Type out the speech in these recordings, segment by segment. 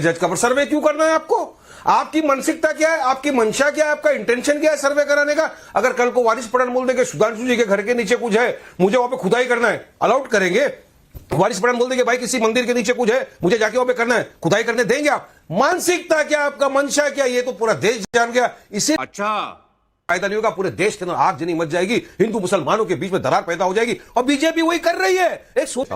जज का सर्वे क्यों करना है आपको? आपकी मानसिकता क्या है, आपकी मंशा क्या है, आपका इंटेंशन क्या है सर्वे कराने का? अगर कल को वारिस पठान बोल देंगे सुधांशु जी के घर के नीचे कुछ है, मुझे वहां पे खुदाई करना है, अलाउड करेंगे? वारिस पठान बोल देंगे भाई किसी मंदिर के नीचे कुछ है, मुझे जाके वहां पे करना है, खुदाई करने देंगे आप? मानसिकता क्या, आपका मंशा क्या, ये तो पूरा देश जान गया। इसे अच्छा फायदा नहीं होगा, पूरे देश के अंदर आग जनी मच जाएगी, हिंदू मुसलमानों के बीच में दरार पैदा हो जाएगी, और बीजेपी वही कर रही है। एक सोच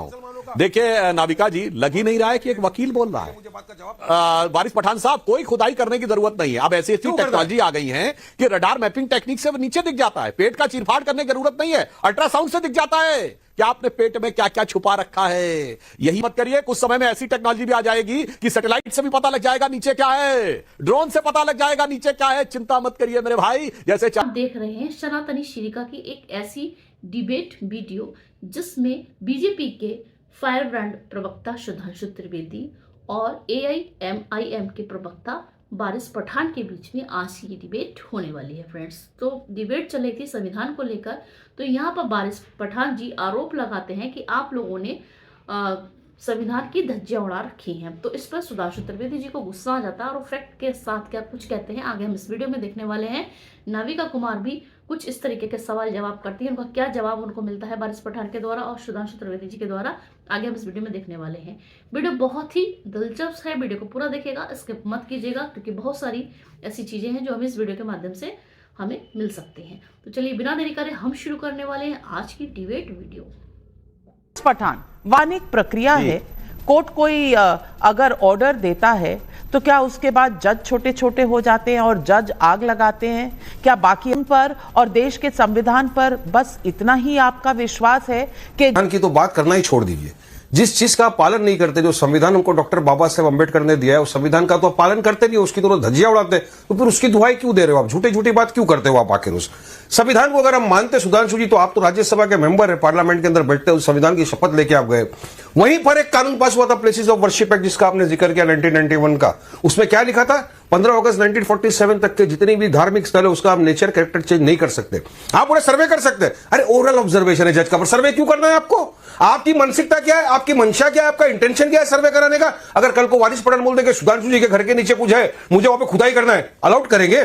देखिए नाविका जी, लग ही नहीं रहा है कि एक वकील बोल रहा है। मुझे बात का जवाब वारिस पठान साहब, कोई खुदाई करने की जरूरत नहीं है। अब ऐसी ऐसी टेक्नोलॉजी आ गई है कि रडार मैपिंग टेक्निक से नीचे दिख जाता है, पेट का चीरफाड़ करने की जरूरत नहीं है, अल्ट्रासाउंड से दिख जाता है कि आपने पेट में क्या क्या छुपा रखा है। यही मत करिए, कुछ समय में ऐसी टेक्नोलॉजी भी आ जाएगी कि सैटेलाइट से भी पता लग जाएगा नीचे क्या है, ड्रोन से पता लग जाएगा नीचे क्या है। चिंता मत करिए मेरे भाई। जैसे आप देख रहे हैं सनातनी श्रीका की एक ऐसी डिबेट वीडियो जिसमें बीजेपी के फायर ब्रांड प्रवक्ता सुधांशु त्रिवेदी और AIMIM के प्रवक्ता वारिस पठान के बीच में आज ये डिबेट होने वाली है फ्रेंड्स। तो डिबेट चल रही थी संविधान को लेकर। तो यहाँ पर वारिस पठान जी आरोप लगाते हैं कि आप लोगों ने संविधान की धज्जियां उड़ा रखी हैं। तो इस पर सुधांशु त्रिवेदी जी को गुस्सा आ जाता है और फैक्ट के साथ क्या कुछ कहते हैं आगे हम इस वीडियो में देखने वाले हैं। नाविका कुमार भी कुछ इस तरीके के सवाल जवाब करती है, उनका क्या जवाब उनको मिलता है वारिस पठान के द्वारा और सुधांशु त्रिवेदी जी के द्वारा, आगे हम इस वीडियो में देखने वाले हैं। वीडियो बहुत ही दिलचस्प है, वीडियो को पूरा देखिएगा, स्किप मत कीजिएगा, क्योंकि बहुत सारी ऐसी चीजें हैं जो हमें इस वीडियो के माध्यम से हमें मिल सकती हैं। तो चलिए बिना देरी करे हम शुरू करने वाले हैं आज की डिबेट वीडियो। पठान वानिक प्रक्रिया है, कोर्ट कोई अगर ऑर्डर देता है तो क्या उसके बाद जज छोटे छोटे हो जाते हैं और जज आग लगाते हैं? क्या बाकी उन पर और देश के संविधान पर बस इतना ही आपका विश्वास है कि संविधान की तो बात करना ही छोड़ दीजिए। जिस चीज का पालन नहीं करते, जो संविधान हमको डॉक्टर बाबा साहेब अम्बेडकर ने दिया है, उस संविधान का तो पालन करते नहीं, उसकी तो धज्जियां उड़ाते, तो फिर उसकी दुहाई क्यों दे रहे हो आप? झूठी झूठी बात क्यों करते हो आप? आखिर उस संविधान को अगर हम मानते सुधांशु जी, तो आप तो राज्यसभा के मेंबर है, पार्लियामेंट के अंदर बैठते, उस संविधान की शपथ लेके आप गए। वहीं पर एक कानून पास हुआ था प्लेसेस ऑफ वर्शिप एक्ट, जिसका आपने जिक्र किया 1991 का। उसमें क्या लिखा था? 15 अगस्त 1947 तक के जितनी भी धार्मिक स्थल है उसका आप नेचर कैरेक्टर चेंज नहीं कर सकते, आप उन्हें सर्वे कर सकते हैं। अरे ओरल ऑब्जर्वेशन है जज का, पर सर्वे क्यों करना है आपको? आपकी मानसिकता क्या है, आपकी मंशा क्या है, आपका इंटेंशन क्या है सर्वे कराने का? अगर कल को वारिस पठान बोल देंगे सुधांशु जी के घर के नीचे कुछ है, मुझे वहां पे खुदाई करना है, अलाउड करेंगे?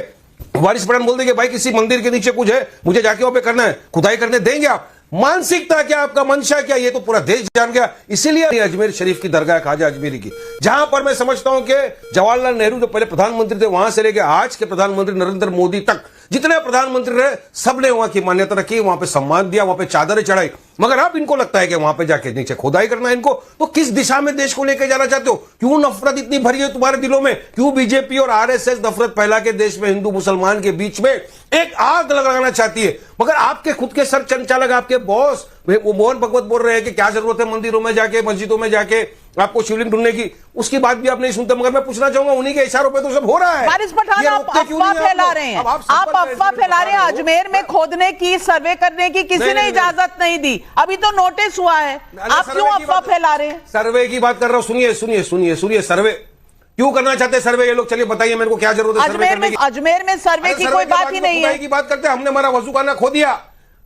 वारिस पठान बोल देंगे भाई किसी मंदिर के नीचे कुछ है, मुझे जाके वहां पे करना है, खुदाई करने देंगे आप? मानसिकता क्या, आपका मंशा क्या, ये तो पूरा देश जान गया। इसीलिए अजमेर शरीफ की दरगाह ख्वाजा अजमेरी की, जहां पर मैं समझता हूं कि जवाहरलाल नेहरू जो पहले प्रधानमंत्री थे, वहां से लेकर आज के प्रधानमंत्री नरेंद्र मोदी तक जितने प्रधानमंत्री रहे, सबने वहां की मान्यता रखी, वहां पे सम्मान दिया, वहां पे चादरें चढ़ाई। मगर अब इनको लगता है कि वहां पे जाके नीचे खुदाई करना है इनको। तो किस दिशा में देश को लेकर जाना चाहते हो? क्यों नफरत इतनी भरी है तुम्हारे दिलों में? क्यों बीजेपी और RSS नफरत फैला के देश में हिंदू मुसलमान के बीच में एक आग लगाना चाहती है? मगर आपके खुद के सर संचालक, आपके बॉस वो मोहन भगवत बोल रहे हैं कि क्या जरूरत है मंदिरों में जाके, मस्जिदों में जाके आपको शिवलिंग ढूंढने की, उसकी बात भी आप नहीं सुनते। मगर मैं पूछना चाहूंगा, उन्हीं के इशारों पे तो सब हो रहा है। वारिस पठान आप अफवाह फैला रहे हैं, आप अफवाह फैला रहे हैं। अजमेर में खोदने की, सर्वे करने की किसी ने इजाजत नहीं दी, अभी तो नोटिस हुआ है, आप क्यों अफवाह फैला रहे हैं? सर्वे की बात कर रहा हूं, सुनिए सुनिए सुनिए सुनिए। सर्वे क्यों करना चाहते हैं सर्वे ये लोग? चलिए बताइए मेरे को, क्या जरूरत है सर्वे करने की? अजमेर में सर्वे की कोई बात ही नहीं है। की बात करते हैं, हमने हमारा वजू खाना खो दिया।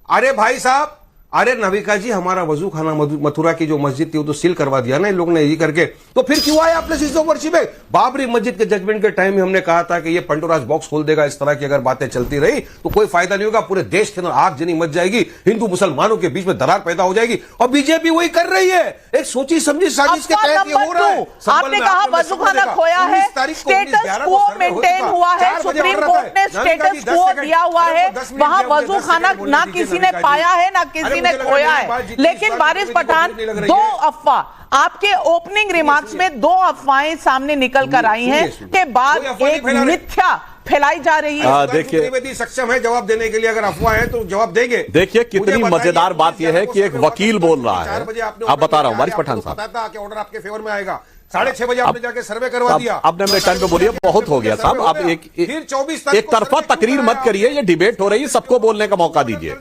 अरे भाई साहब, अरे नविका जी, हमारा वजू खाना मथुरा की जो मस्जिद थी वो तो सील करवा दिया ना इन लोगों ने ये करके। तो फिर क्यों आए आपने प्लेसेस ऑफ वर्शिप में? बाबरी मस्जिद के जजमेंट के टाइम में हमने कहा था कि ये पंडोरास बॉक्स खोल देगा। इस तरह की अगर बातें चलती रही तो कोई फायदा नहीं होगा, पूरे देश के अंदर आग जनी मच जाएगी, हिंदू मुसलमानों के बीच में दरार पैदा हो जाएगी, और बीजेपी वही कर रही है। एक सोची समझी साजिश के तहत ये हो रहा है। आपने कहा वजू खाना खोया है, स्टेटस को मेंटेन हुआ है, सुप्रीम कोर्ट ने स्टेटस को दिया हुआ है, वहां वजू खाना ना किसी ने पाया है ना किसी ने खोया है। लेकिन वारिस पठान, दो अफवाह आपके ओपनिंग रिमार्क्स में, दो अफवाहें सामने निकल कर आई हैं के बाद एक मिथ्या फैलाई जा रही है। देखिए त्रिवेदी सक्षम है जवाब देने के लिए, अगर अफवाह है तो जवाब देंगे। देखिए कितनी मजेदार बात यह है कि एक वकील बोल रहा है। आप बता रहा हूं वारिस पठान साहब, पता था कि ऑर्डर आपके फेवर में आएगा। 6:30 बजे आपने जाके सर्वे करवा दिया। आपने अपने टाइम पे बोलिए, बहुत हो गया साहब। आप एक तरफा तकरीर मत करिए, ये डिबेट हो रही है, सबको बोलने का मौका दीजिए।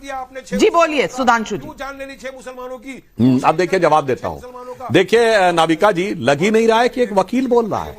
जी बोलिए सुधांशु जी। जान लेनी 6 मुसलमानों की। अब देखिए जवाब देता हूं। देखिए नाविका जी, लग ही नहीं रहा है कि एक वकील बोल रहा है।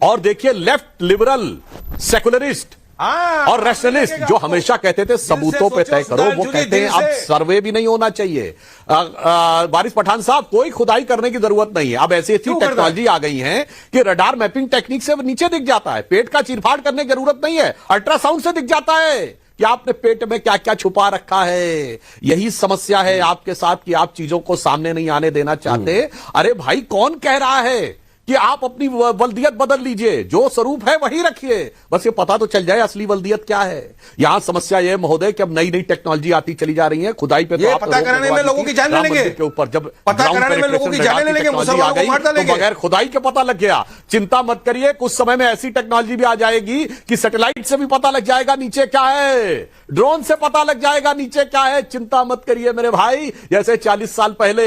और देखिए लेफ्ट लिबरल सेकुलरिस्ट और रैशनलिस्ट जो हमेशा कहते थे सबूतों पे तय करो, वो कहते हैं अब सर्वे भी नहीं होना चाहिए। वारिस पठान साहब, कोई खुदाई करने की जरूरत नहीं है। अब ऐसी ऐसी टेक्नोलॉजी आ गई है कि रडार मैपिंग टेक्निक से नीचे दिख जाता है, पेट का चीरफाड़ करने की जरूरत नहीं है, अल्ट्रासाउंड से दिख जाता है कि आपने पेट में क्या क्या छुपा रखा है। यही समस्या है आपके साथ कि आप चीजों को सामने नहीं आने देना चाहते। अरे भाई, कौन कह रहा है कि आप अपनी वल्दियत बदल लीजिए, जो स्वरूप है वही रखिए, बस ये पता तो चल जाए असली वल्दियत क्या है। यहां समस्या ये महोदय कि अब नई नई टेक्नोलॉजी आती चली जा रही है। खुदाई पे तो आप पता कराने में लोगों की जान ले लेंगे के ऊपर, जब पता कराने में लोगों की जान ले लेंगे, मुसलमानों को मार डालेंगे, तो बगैर खुदाई के पता लग गया। चिंता मत करिए, कुछ समय में ऐसी टेक्नोलॉजी भी आ जाएगी कि सैटेलाइट से भी पता लग जाएगा नीचे क्या है, ड्रोन से पता लग जाएगा नीचे क्या है। चिंता मत करिए मेरे भाई। जैसे 40 साल पहले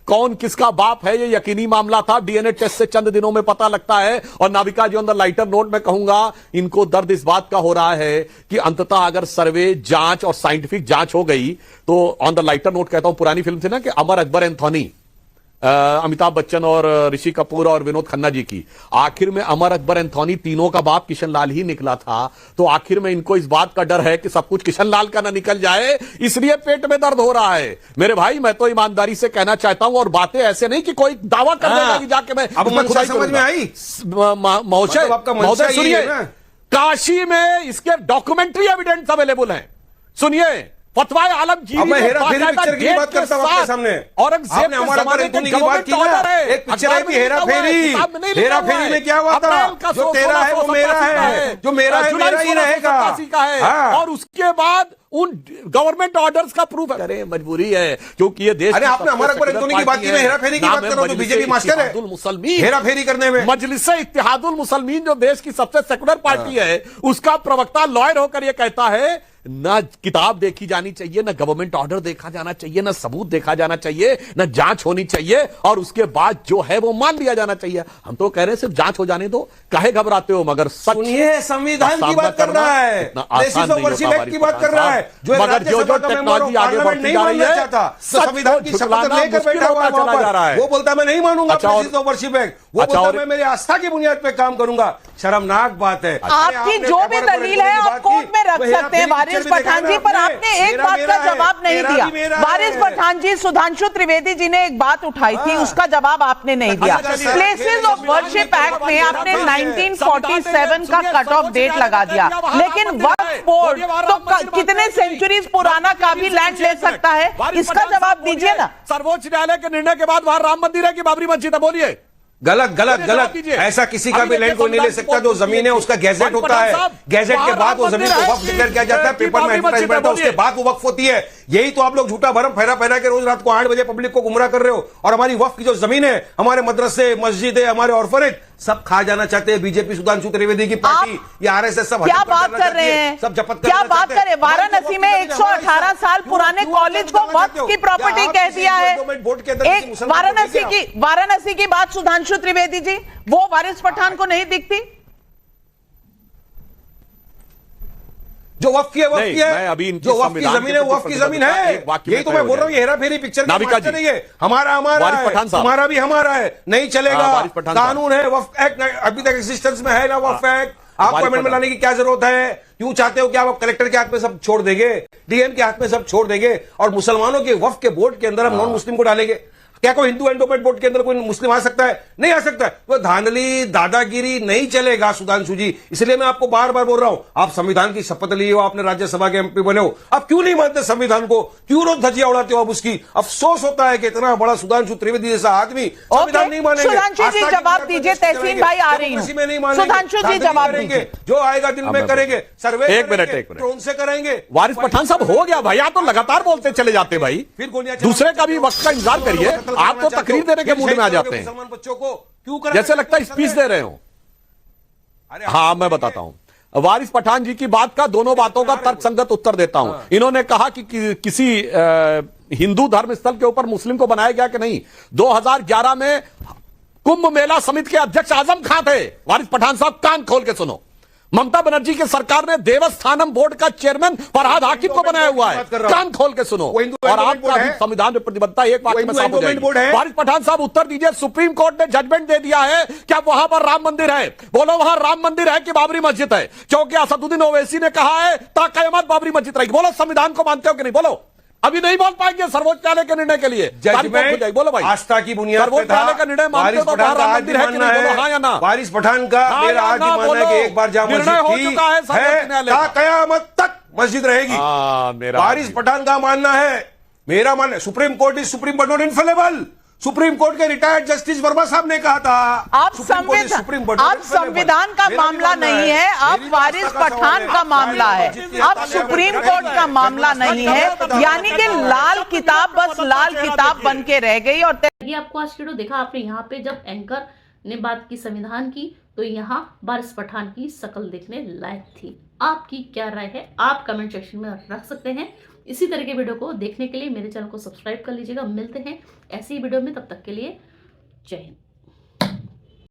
कौन किसका बाप है ये यकीनी मामला था, डीएनए टेस्ट से चंद दिनों में पता लगता है। और नाविका जी, ऑन द लाइटर नोट में कहूंगा, इनको दर्द इस बात का हो रहा है कि अंततः अगर सर्वे, जांच और साइंटिफिक जांच हो गई तो, ऑन द लाइटर नोट कहता हूं, पुरानी फिल्म थी ना कि अमर अकबर एंथोनी, अमिताभ बच्चन और ऋषि कपूर और विनोद खन्ना जी की, आखिर में अमर अकबर एंथोनी तीनों का बाप किशन लाल ही निकला था। तो आखिर में इनको इस बात का डर है कि सब कुछ किशन लाल का ना निकल जाए, इसलिए पेट में दर्द हो रहा है। मेरे भाई, मैं तो ईमानदारी से कहना चाहता हूं, और बातें ऐसे नहीं कि कोई दावा कर देगा कि जाके मैं खुदाई समझ में आई। महोदय सुनिए, काशी में इसके डॉक्यूमेंट्री एविडेंस अवेलेबल हैं। सुनिए, फतवाए आलमगीरी मैं हेरा-फेरी पिक्चर की बात करता हूं आपके सामने। औरंगजेब के जमाने के की बात की ना, एक पिक्चर है हेरा-फेरी। हेरा-फेरी में क्या हुआ था, जो तेरा है वो मेरा है, जो मेरा है मेरा ही रहेगा। और उसके बाद उन गवर्नमेंट ऑर्डर्स का प्रूफ है। अरे मजबूरी है, क्योंकि ये देश, अरे आपने अमर अकबर एंथोनी की बात की, मैं हेरा-फेरी की बात कर रहा हूं, तो बीजेपी मास्टर है मुसलमीन हेरा-फेरी करने में। मजलिस इत्तेहादुल मुसलमीन जो देश की सबसे सेकुलर पार्टी है, उसका प्रवक्ता लॉयर होकर यह कहता है, ना किताब देखी जानी चाहिए, ना गवर्नमेंट ऑर्डर देखा जाना चाहिए, ना सबूत देखा जाना चाहिए, ना जांच होनी चाहिए, और उसके बाद जो है वो मान लिया जाना चाहिए। हम तो कह रहे हैं सिर्फ जांच हो जाने दो, काहे घबराते हो? मगर सुनिए, संविधान की बात कर रहा है, की बात कर रहा है, मगर जो टेक्नोलॉजी आगे बढ़ती जा रही है, संविधान की शपथ लेकर बैठा हुआ चला जा रहा है। वो बोलता मैं नहीं मानूंगा वर्शिप एक्ट, वो बोलता मैं मेरी आस्था की बुनियाद पे काम करूंगा। शर्मनाक बात है। आपकी जो भी दलील है आप कोर्ट में रख सकते हैं वारिस पठान जी, पर आपने एक बात का जवाब नहीं दिया। वारिस पठान जी, सुधांशु त्रिवेदी जी ने एक बात उठाई थी, उसका जवाब आपने नहीं दिया। प्लेसेस ऑफ वर्शिप एक्ट में आपने 1947 का कट ऑफ डेट लगा दिया, लेकिन वक्फ बोर्ड तो कितने सेंचुरीज पुराना का भी लैंड ले सकता है, इसका जवाब दीजिए ना। सर्वोच्च न्यायालय के निर्णय के बाद वहां राम मंदिर है कि बाबरी मस्जिद है? बोलिए। गलत गलत गलत, ऐसा किसी का भी लैंड कोई नहीं ले सकता। जो जमीन है उसका गैजेट होता है, गैजेट के बाद वो जमीन को वक्फ डिक्लेयर किया जाता है, पेपर में एडवर्टाइजमेंट आता है, उसके बाद वो वक्फ होती है। यही तो आप लोग झूठा भरम फैला फैला के रोज रात को 8 बजे पब्लिक को गुमराह कर रहे हो। और हमारी वक्फ की जो जमीन है, हमारे मदरसे, मस्जिद है, हमारे ऑर्फनेज, सब खा जाना चाहते हैं बीजेपी, सुधांशु त्रिवेदी की पार्टी, ये आरएसएस सब क्या बात कर रहे हैं, सब जपत क्या बात कर रहे हैं? वाराणसी में 118 साल पुराने कॉलेज को वक्फ की प्रॉपर्टी कह दिया है। एक वाराणसी की बात सुधांशु त्रिवेदी जी, वो वारिस पठान को नहीं दिखती? जो वक्फ की है वक्फ की है, जो वक्फ की जमीन है वक्फ की जमीन है। यही तो मैं बोल रहा हूँ, हेरा फेरी पिक्चर की बात नहीं है। हमारा है, हमारा भी हमारा है, नहीं चलेगा। कानून है, वक्फ एक्ट अभी तक एग्जिस्टेंस में है ना, वक्फ एक्ट। आपको अमेंडमेंट लाने की क्या जरूरत है? क्यों चाहते हो कि आप कलेक्टर के हाथ में सब छोड़ देंगे, डीएम के हाथ में सब छोड़ देंगे, और मुसलमानों के वक्फ के बोर्ड के अंदर हम नॉन मुस्लिम को डालेंगे? क्या कोई हिंदू एंडोमेंट बोर्ड के अंदर कोई मुस्लिम आ सकता है? नहीं आ सकता है। वो धांधली दादागिरी नहीं चलेगा सुधांशु जी। इसलिए मैं आपको बार बार बोल रहा हूं, आप संविधान की शपथ लिए हो, आपने राज्यसभा के एमपी बने हो, आप क्यों नहीं मानते संविधान को? क्यों रोज धज्जियां उड़ाते हो? अब उसकी अफसोस होता है कि इतना बड़ा सुधांशु त्रिवेदी जैसा आदमी संविधान नहीं मानेंगे। सुधांशु जी जवाब दीजिए, तहसीन भाई आ रही हूं। सुधांशु जी जवाब दीजिए, जो आएगा दिल में करेंगे, सर्वे एक मिनट ड्रोन से करेंगे। वारिस पठान साहब हो गया भाई, आप तो लगातार बोलते चले जाते भाई, फिर दूसरे का भी वक्त का इंतजार करिए। आप तो तकरीर देने के मूड में आ जाते हैं, मुसलमान बच्चों को क्यों जैसे लगता है स्पीच दे रहे हो। हाँ, मैं बताता हूं वारिस पठान जी की बात का, दोनों बातों का तर्कसंगत उत्तर देता हूं। इन्होंने कहा कि किसी हिंदू धर्म स्थल के ऊपर मुस्लिम को बनाया गया कि नहीं। 2011 में कुंभ मेला समिति के अध्यक्ष आजम खान थे। वारिस पठान साहब कान खोल के सुनो, ममता बनर्जी की सरकार ने देवस्थानम बोर्ड का चेयरमैन फरहाद हाकिम को बनाया हुआ है। कान खोल के सुनो। और आपका भी संविधान में प्रतिबद्धता एक वाक्य में साफ हो जाएगी। वारिस पठान साहब उत्तर दीजिए, सुप्रीम कोर्ट ने जजमेंट दे दिया है कि अब वहां पर राम मंदिर है। बोलो वहां राम मंदिर है कि बाबरी मस्जिद है? क्योंकि असदुद्दीन ओवैसी ने कहा है ताक़यामत बाबरी मस्जिद रहेगी। बोलो संविधान को मानते हो कि नहीं? बोलो। अभी नहीं बोल पाएंगे सर्वोच्च न्यायालय के निर्णय के लिए। जजमेंट बोलो भाई, आस्था की बुनियाद सर्वोच्च न्यायालय का निर्णय मानते हो तो राम मंदिर है कि नहीं? बोलो हाँ या ना। वारिस पठान का मेरा आज भी मानना है कि एक बार जहां निर्णय हो मस्जिद चुका है सर्वोच्च न्यायालय का। क़यामत तक मस्जिद रहेगी। वारिस पठान का मानना है, मेरा मानना, supreme court is supreme but not infallible. Supreme court के रिटायर्ड जस्टिस वर्मा साहब ने कहा था आप संविधान का मामला नहीं है, आप वारिस पठान का मामला है, आप सुप्रीम कोर्ट का मामला नहीं है। यानी कि लाल किताब बस लाल किताब बन के रह गई। और ये आपको आज वीडियो देखा आपने, यहाँ पे जब एंकर ने बात की संविधान की तो यहाँ वारिस पठान की शक्ल देखने लायक थी। आपकी क्या राय है आप कमेंट सेक्शन में रख सकते हैं। इसी तरह के वीडियो को देखने के लिए मेरे चैनल को सब्सक्राइब कर लीजिएगा। मिलते हैं ऐसी ही वीडियो में, तब तक के लिए जय हिंद।